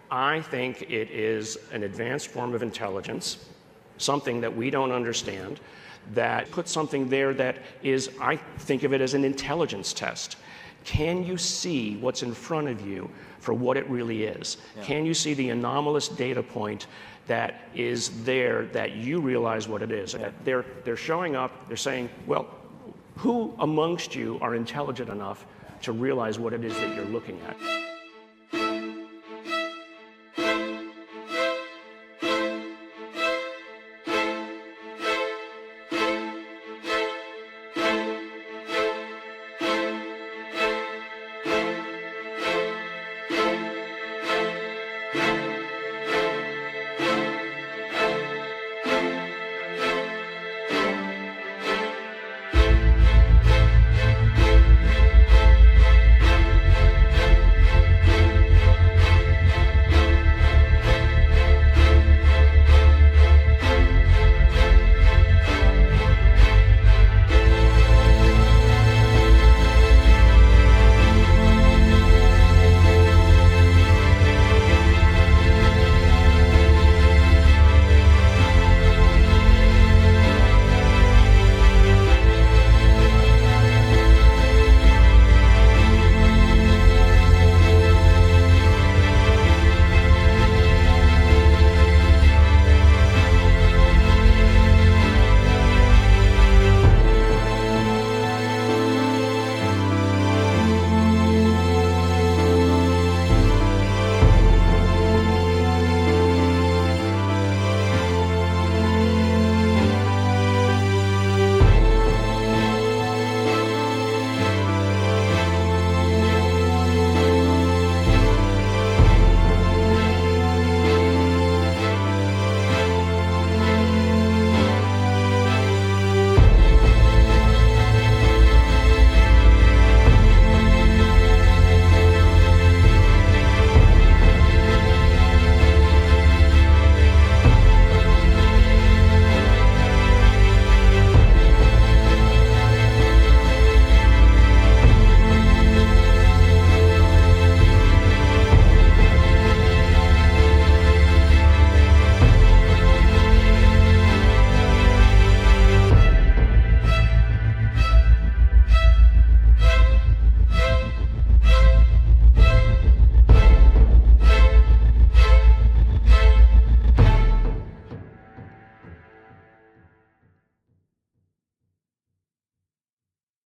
I think it is an advanced form of intelligence, something that we don't understand, that puts something there that is, I think of it as an intelligence test. Can you see what's in front of you for what it really is? Yeah. Can you see the anomalous data point that is there that you realize what it is? Yeah. They're showing up, they're saying, well, who amongst you are intelligent enough to realize what it is that you're looking at?